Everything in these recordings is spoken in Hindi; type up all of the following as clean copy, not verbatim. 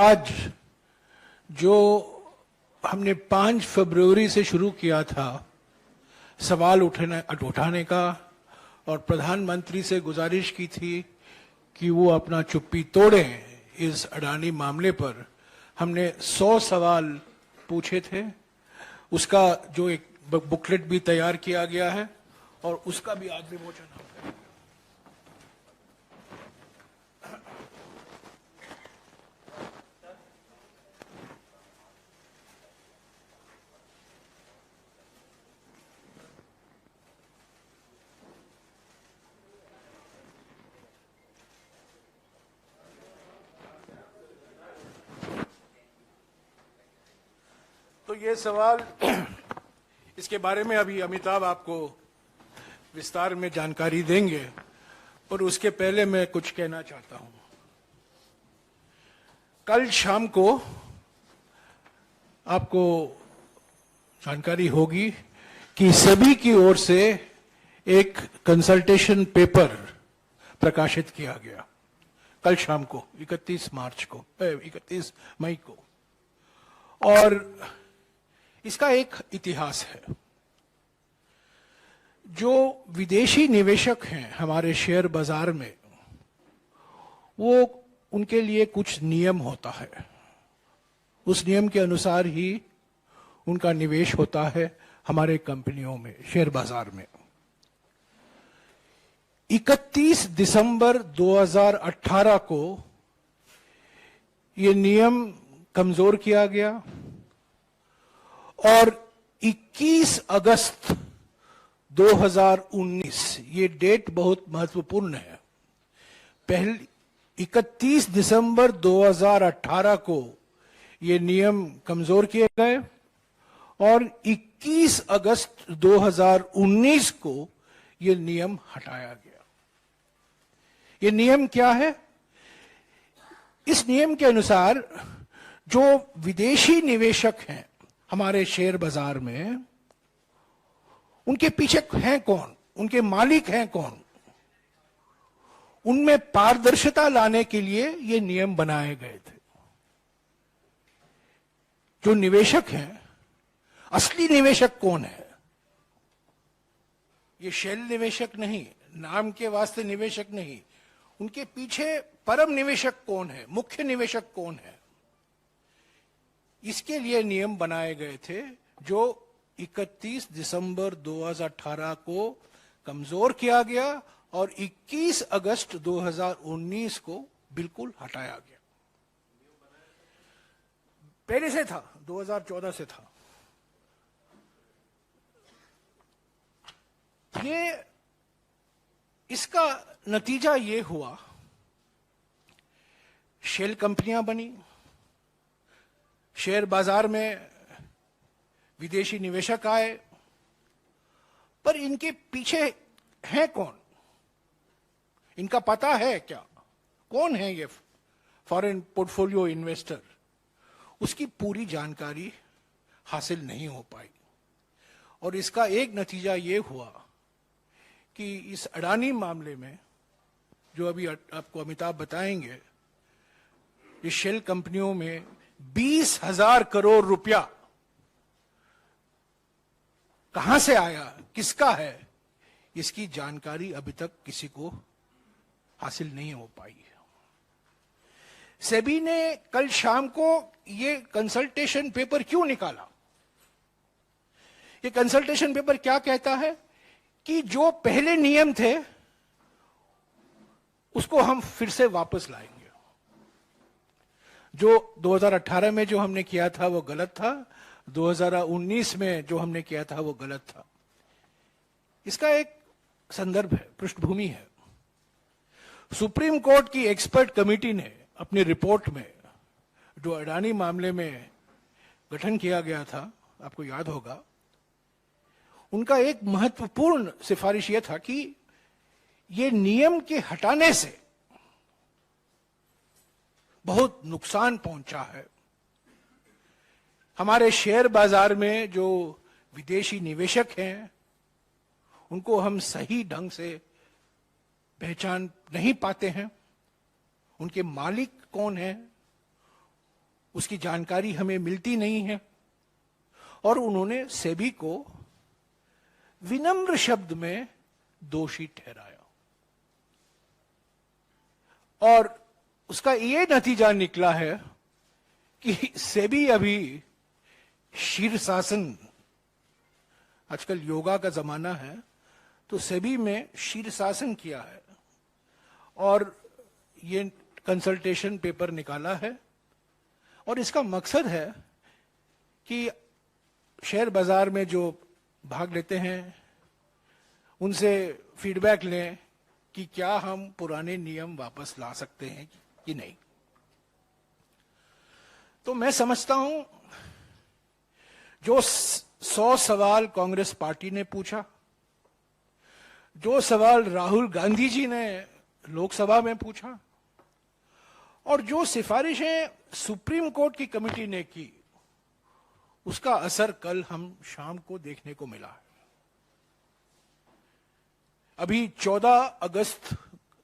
आज जो हमने 5 फरवरी से शुरू किया था सवाल उठाने का और प्रधानमंत्री से गुजारिश की थी कि वो अपना चुप्पी तोड़ें इस अडानी मामले पर, हमने 100 सवाल पूछे थे। उसका जो एक बुकलेट भी तैयार किया गया है और उसका भी आज विमोचन हम करेंगे। तो ये सवाल, इसके बारे में अभी अमिताभ आपको विस्तार में जानकारी देंगे, पर उसके पहले मैं कुछ कहना चाहता हूं। कल शाम को आपको जानकारी होगी कि सभी की ओर से एक कंसल्टेशन पेपर प्रकाशित किया गया। कल शाम को 31 मई को, और इसका एक इतिहास है। जो विदेशी निवेशक हैं हमारे शेयर बाजार में, वो उनके लिए कुछ नियम होता है, उस नियम के अनुसार ही उनका निवेश होता है हमारे कंपनियों में, शेयर बाजार में। 31 दिसंबर 2018 को ये नियम कमजोर किया गया और 21 अगस्त 2019, ये डेट बहुत महत्वपूर्ण है। पहले 31 दिसंबर 2018 को ये नियम कमजोर किए गए और 21 अगस्त 2019 को ये नियम हटाया गया। ये नियम क्या है? इस नियम के अनुसार जो विदेशी निवेशक हैं हमारे शेयर बाजार में, उनके पीछे हैं कौन, उनके मालिक हैं कौन, उनमें पारदर्शिता लाने के लिए ये नियम बनाए गए थे। जो निवेशक हैं, असली निवेशक कौन है? ये शेल निवेशक नहीं, नाम के वास्ते निवेशक नहीं, उनके पीछे परम निवेशक कौन है, मुख्य निवेशक कौन है, इसके लिए नियम बनाए गए थे, जो 31 दिसंबर 2018 को कमजोर किया गया और 21 अगस्त 2019 को बिल्कुल हटाया गया। पहले से था, 2014 से था। ये इसका नतीजा ये हुआ, शेल कंपनियां बनी, शेयर बाजार में विदेशी निवेशक आए, पर इनके पीछे है कौन? इनका पता है क्या? कौन है ये फॉरेन पोर्टफोलियो इन्वेस्टर? उसकी पूरी जानकारी हासिल नहीं हो पाई और इसका एक नतीजा ये हुआ कि इस अडानी मामले में, जो अभी आपको अमिताभ बताएंगे, इस शेल कंपनियों में 20,000 करोड़ रुपया कहां से आया, किसका है, इसकी जानकारी अभी तक किसी को हासिल नहीं हो पाई है। सेबी ने कल शाम को ये कंसल्टेशन पेपर क्यों निकाला? ये कंसल्टेशन पेपर क्या कहता है कि जो पहले नियम थे उसको हम फिर से वापस लाएंगे। जो 2018 में जो हमने किया था वो गलत था, 2019 में जो हमने किया था वो गलत था। इसका एक संदर्भ है, पृष्ठभूमि है। सुप्रीम कोर्ट की एक्सपर्ट कमेटी ने अपनी रिपोर्ट में, जो अडानी मामले में गठन किया गया था, आपको याद होगा, उनका एक महत्वपूर्ण सिफारिश यह था कि ये नियम के हटाने से बहुत नुकसान पहुंचा है। हमारे शेयर बाजार में जो विदेशी निवेशक हैं, उनको हम सही ढंग से पहचान नहीं पाते हैं। उनके मालिक कौन हैं, उसकी जानकारी हमें मिलती नहीं है, और उन्होंने सेबी को विनम्र शब्द में दोषी ठहराया। और उसका ये नतीजा निकला है कि सेबी अभी शीर्षासन, आजकल योगा का जमाना है, तो सेबी में शीर्षासन किया है और ये कंसल्टेशन पेपर निकाला है। और इसका मकसद है कि शेयर बाजार में जो भाग लेते हैं उनसे फीडबैक लें कि क्या हम पुराने नियम वापस ला सकते हैं कि नहीं। तो मैं समझता हूं जो 100 सवाल कांग्रेस पार्टी ने पूछा, जो सवाल राहुल गांधी जी ने लोकसभा में पूछा, और जो सिफारिशें सुप्रीम कोर्ट की कमेटी ने की, उसका असर कल हम शाम को देखने को मिला है। अभी 14 अगस्त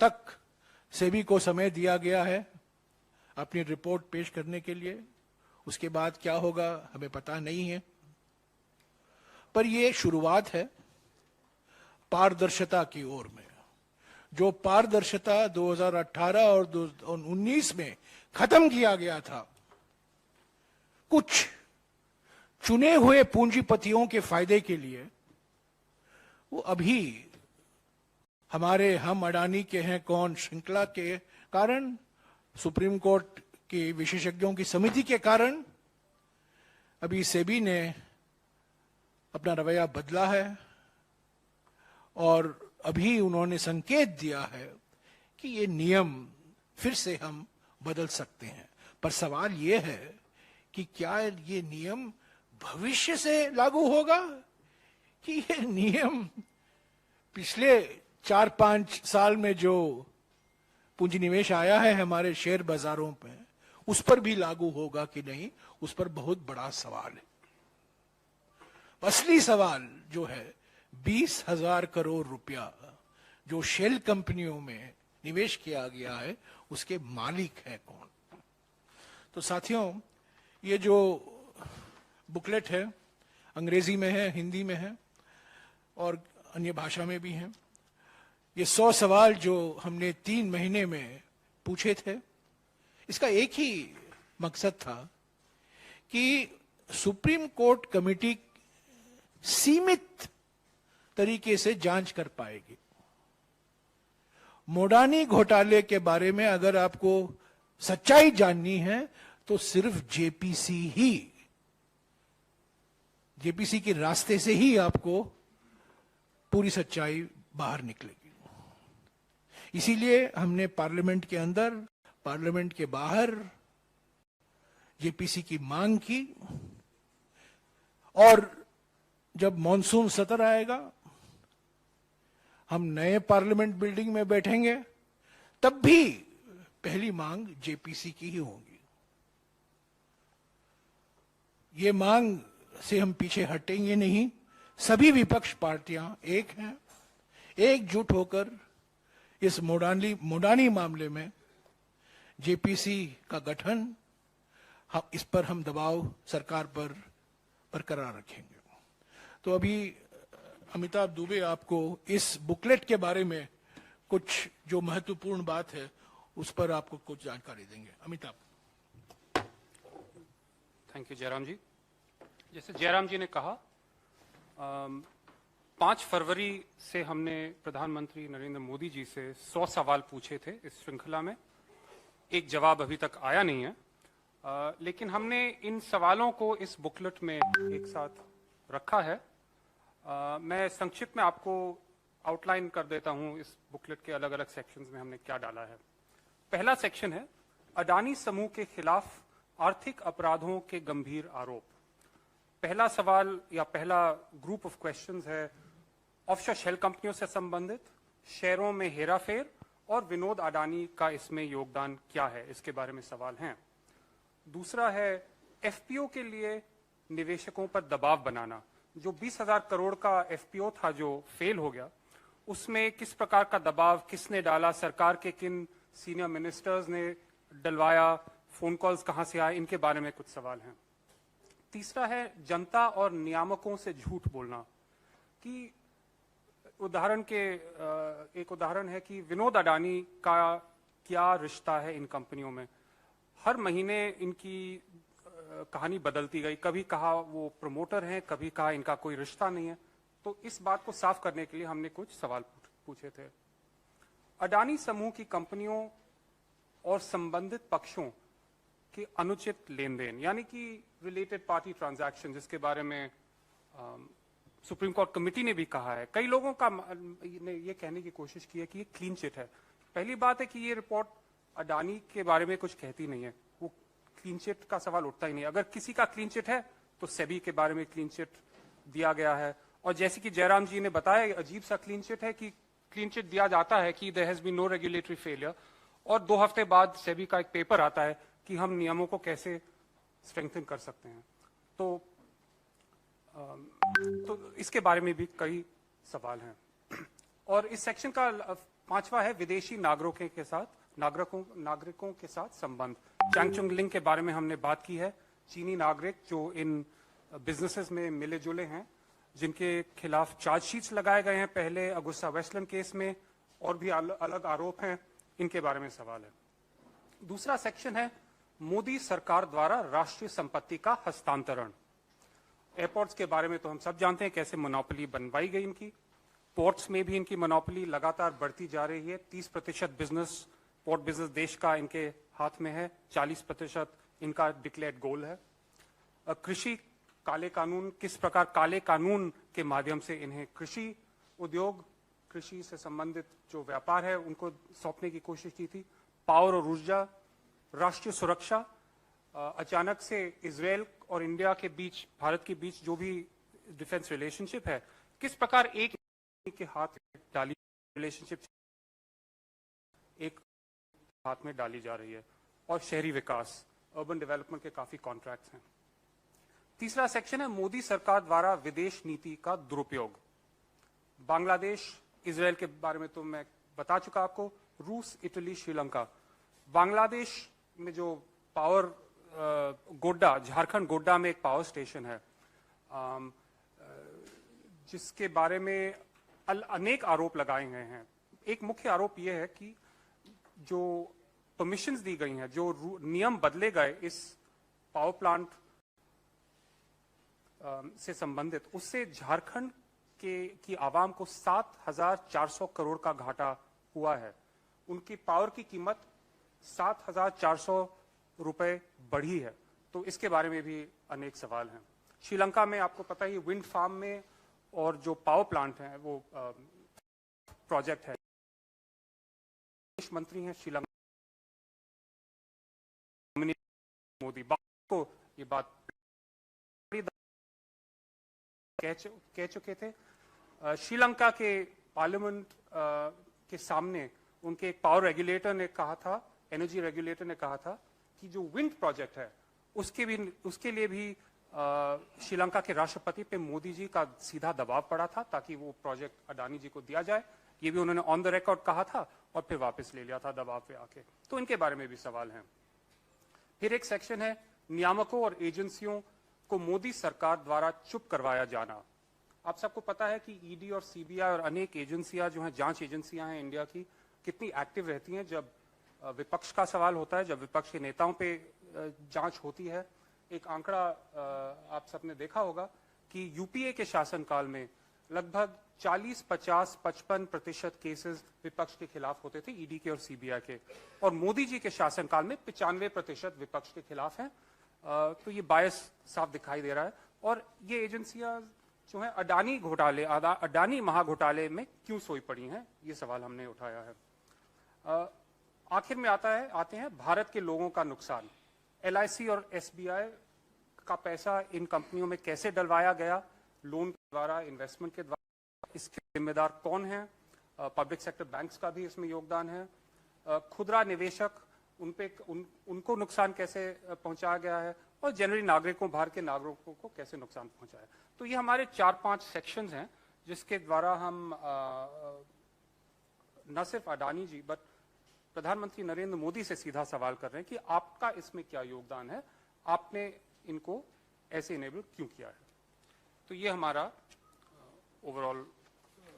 तक सेबी को समय दिया गया है अपनी रिपोर्ट पेश करने के लिए। उसके बाद क्या होगा हमें पता नहीं है, पर यह शुरुआत है पारदर्शिता की ओर में। जो पारदर्शिता 2018 और 2019 में खत्म किया गया था, कुछ चुने हुए पूंजीपतियों के फायदे के लिए, वो अभी हमारे हम अडानी के हैं कौन श्रृंखला के कारण, सुप्रीम कोर्ट की विशेषज्ञों की समिति के कारण अभी सेबी ने अपना रवैया बदला है और अभी उन्होंने संकेत दिया है कि ये नियम फिर से हम बदल सकते हैं। पर सवाल ये है कि क्या ये नियम भविष्य से लागू होगा कि ये नियम पिछले 4-5 साल में जो पूंजी निवेश आया है हमारे शेयर बाजारों पे, उस पर भी लागू होगा कि नहीं, उस पर बहुत बड़ा सवाल है। असली सवाल जो है 20,000 करोड़ रुपया जो शेल कंपनियों में निवेश किया गया है, उसके मालिक है कौन। तो साथियों, ये जो बुकलेट है अंग्रेजी में है, हिंदी में है और अन्य भाषा में भी है। ये 100 सवाल जो हमने 3 महीने में पूछे थे, इसका एक ही मकसद था कि सुप्रीम कोर्ट कमेटी सीमित तरीके से जांच कर पाएगी। मोडानी घोटाले के बारे में अगर आपको सच्चाई जाननी है तो सिर्फ जेपीसी के रास्ते से ही आपको पूरी सच्चाई बाहर निकलेगी। इसीलिए हमने पार्लियामेंट के अंदर, पार्लियामेंट के बाहर जेपीसी की मांग की, और जब मॉनसून सत्र आएगा, हम नए पार्लियामेंट बिल्डिंग में बैठेंगे, तब भी पहली मांग जेपीसी की ही होगी। ये मांग से हम पीछे हटेंगे नहीं। सभी विपक्ष पार्टियां एक हैं, एकजुट होकर इस मोडानी मामले में जेपीसी का गठन, इस पर हम दबाव सरकार पर बरकरार रखेंगे। तो अभी अमिताभ दुबे आपको इस बुकलेट के बारे में कुछ जो महत्वपूर्ण बात है उस पर आपको कुछ जानकारी देंगे। अमिताभ। थैंक यू जयराम जी। जैसे जयराम जी ने कहा, 5 फरवरी से हमने प्रधानमंत्री नरेंद्र मोदी जी से 100 सवाल पूछे थे इस श्रृंखला में। एक जवाब अभी तक आया नहीं है, लेकिन हमने इन सवालों को इस बुकलेट में एक साथ रखा है। मैं संक्षिप्त में आपको आउटलाइन कर देता हूं इस बुकलेट के अलग अलग सेक्शंस में हमने क्या डाला है। पहला सेक्शन है अडानी समूह के खिलाफ आर्थिक अपराधों के गंभीर आरोप। पहला सवाल या पहला ग्रुप ऑफ क्वेश्चंस है ऑफशोर शेल कंपनियों से संबंधित, शेयरों में हेराफेर और विनोद अडानी का इसमें योगदान क्या है, इसके बारे में सवाल हैं। दूसरा है एफपीओ के लिए निवेशकों पर दबाव बनाना। जो 20,000 करोड़ का एफपीओ था जो फेल हो गया, उसमें किस प्रकार का दबाव किसने डाला, सरकार के किन सीनियर मिनिस्टर्स ने डलवाया, फोन कॉल्स कहां से आए, इनके बारे में कुछ सवाल हैं। तीसरा है जनता और नियामकों से झूठ बोलना, कि एक उदाहरण है कि विनोद अडानी का क्या रिश्ता है इन कंपनियों में। हर महीने इनकी कहानी बदलती गई, कभी कहा वो प्रमोटर हैं, कभी कहा इनका कोई रिश्ता नहीं है। तो इस बात को साफ करने के लिए हमने कुछ सवाल पूछे थे। अडानी समूह की कंपनियों और संबंधित पक्षों के अनुचित लेन देन, यानी कि रिलेटेड पार्टी ट्रांजैक्शन, जिसके बारे में सुप्रीम कोर्ट कमेटी ने भी कहा है। कई लोगों का ने ये कहने की कोशिश की है कि ये क्लीन चिट है। पहली बात है कि ये रिपोर्ट अडानी के बारे में कुछ कहती नहीं है, वो क्लीन चिट का सवाल उठता ही नहीं। अगर किसी का क्लीन चिट है तो सेबी के बारे में क्लीन चिट दिया गया है। और जैसे कि जयराम जी ने बताया, अजीब सा क्लीन चिट है कि क्लीन चिट दिया जाता है कि there has been no regulatory failure, और 2 हफ्ते बाद सेबी का एक पेपर आता है कि हम नियमों को कैसे स्ट्रेंथन कर सकते हैं। तो इसके बारे में भी कई सवाल हैं। और इस सेक्शन का 5वां है विदेशी नागरिकों के साथ संबंध। चैंगचुंग लिंग के बारे में हमने बात की है। चीनी नागरिक जो इन बिजनेसेस में मिले जुले हैं, जिनके खिलाफ चार्जशीट्स लगाए गए हैं पहले अगुस्ता वेस्टलैंड केस में, और भी अलग आरोप हैं, इनके बारे में सवाल है। दूसरा सेक्शन है मोदी सरकार द्वारा राष्ट्रीय संपत्ति का हस्तांतरण। एयरपोर्ट्स के बारे में तो हम सब जानते हैं कैसे मोनोपोली बनवाई गई इनकी। पोर्ट्स में भी इनकी मोनोपोली लगातार बढ़ती जा रही है। 30% पोर्ट बिजनेस देश का इनके हाथ में है, 40% इनका डिक्लेयर्ड गोल है। कृषि काले कानून, किस प्रकार काले कानून के माध्यम से इन्हें कृषि उद्योग, कृषि से संबंधित जो व्यापार है उनको सौंपने की कोशिश की थी। पावर और ऊर्जा, राष्ट्रीय सुरक्षा, अचानक से इजराइल और इंडिया के बीच, भारत के बीच जो भी डिफेंस रिलेशनशिप है, किस प्रकार एक के हाथ में डाली रिलेशनशिप एक हाथ में डाली जा रही है। और शहरी विकास, अर्बन डेवलपमेंट के काफी कॉन्ट्रैक्ट्स हैं। तीसरा सेक्शन है मोदी सरकार द्वारा विदेश नीति का दुरुपयोग। बांग्लादेश, इजराइल के बारे में तो मैं बता चुका आपको। रूस, इटली, श्रीलंका। बांग्लादेश में जो पावर गोड्डा, झारखंड गोड्डा में एक पावर स्टेशन है, जिसके बारे में अनेक आरोप लगाए गए हैं। एक मुख्य आरोप यह है कि जो परमिशंस दी गई हैं, जो नियम बदले गए इस पावर प्लांट से संबंधित, उससे झारखंड की आवाम को 7,400 करोड़ का घाटा हुआ है। उनकी पावर की कीमत 7,400 रुपए बढ़ी है। तो इसके बारे में भी अनेक सवाल हैं। श्रीलंका में आपको पता ही, विंड फार्म में और जो पावर प्लांट है वो प्रोजेक्ट है। विदेश मंत्री हैं श्रीलंका मोदी, को ये बात कह चुके थे। श्रीलंका के पार्लियामेंट के सामने उनके एक पावर रेगुलेटर ने कहा था, एनर्जी रेगुलेटर ने कहा था कि जो विंड प्रोजेक्ट है उसके लिए भी श्रीलंका के राष्ट्रपति पे मोदी जी का सीधा दबाव पड़ा था ताकि वो प्रोजेक्ट अडानी जी को दिया जाए। ये भी उन्होंने ऑन द रिकॉर्ड कहा था और फिर वापस ले लिया था दबाव पे आके। तो इनके बारे में भी सवाल हैं। फिर एक सेक्शन है नियामकों और एजेंसियों को मोदी सरकार द्वारा चुप करवाया जाना। आप सबको पता है कि ईडी और सीबीआई और अनेक एजेंसियां जो हैं, जांच एजेंसियां हैं इंडिया की, कितनी एक्टिव रहती हैं जब विपक्ष का सवाल होता है, जब विपक्ष के नेताओं पे जांच होती है। एक आंकड़ा आप सबने देखा होगा कि यूपीए के शासनकाल में लगभग 40, 50, 55% केसेस विपक्ष के खिलाफ होते थे, ईडी के और सीबीआई के, और मोदी जी के शासनकाल में 95% विपक्ष के खिलाफ हैं। तो ये बायस साफ दिखाई दे रहा है। और ये एजेंसियां जो है अडानी घोटाले, अडानी महाघोटाले में क्यों सोई पड़ी हैं, ये सवाल हमने उठाया है। आखिर में आते हैं भारत के लोगों का नुकसान। एलआईसी और एसबीआई का पैसा इन कंपनियों में कैसे डलवाया गया, लोन के द्वारा, इन्वेस्टमेंट के द्वारा, इसके जिम्मेदार कौन है? पब्लिक सेक्टर बैंक्स का भी इसमें योगदान है। खुदरा निवेशक, उनको नुकसान कैसे पहुंचाया गया है, और जनरली नागरिकों, बाहर के नागरिकों को कैसे नुकसान पहुंचा है। तो ये हमारे 4-5 सेक्शंस हैं जिसके द्वारा हम न सिर्फ अडानी जी बट प्रधानमंत्री नरेंद्र मोदी से सीधा सवाल कर रहे हैं कि आपका इसमें क्या योगदान है, आपने इनको ऐसे इनेबल क्यों किया है। तो ये हमारा ओवरऑल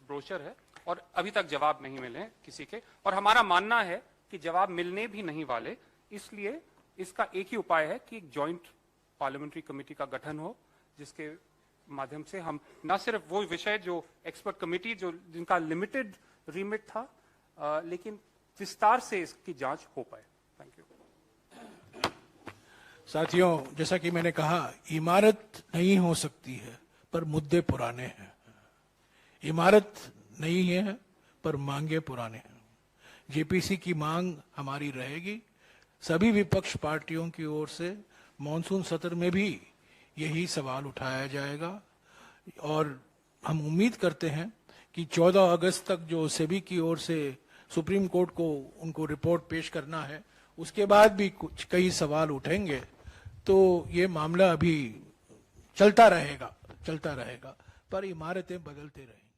ब्रोशर है और अभी तक जवाब नहीं मिले हैं किसी के, और हमारा मानना है कि जवाब मिलने भी नहीं वाले। इसलिए इसका एक ही उपाय है कि एक जॉइंट पार्लियामेंट्री कमेटी का गठन हो, जिसके माध्यम से हम न सिर्फ वो विषय जो एक्सपर्ट कमेटी जो जिनका लिमिटेड रिमिट था, लेकिन विस्तार से इसकी जांच हो पाए। Thank you. साथियों, जैसा कि मैंने कहा, इमारत नहीं हो सकती है पर मुद्दे पुराने हैं। इमारत नहीं है पर मांगे पुराने हैं। जेपीसी की मांग हमारी रहेगी। सभी विपक्ष पार्टियों की ओर से मॉनसून सत्र में भी यही सवाल उठाया जाएगा और हम उम्मीद करते हैं कि 14 अगस्त तक जो सेबी की ओर से सुप्रीम कोर्ट को उनको रिपोर्ट पेश करना है, उसके बाद भी कुछ कई सवाल उठेंगे। तो ये मामला अभी चलता रहेगा पर इमारतें बदलते रहेंगी।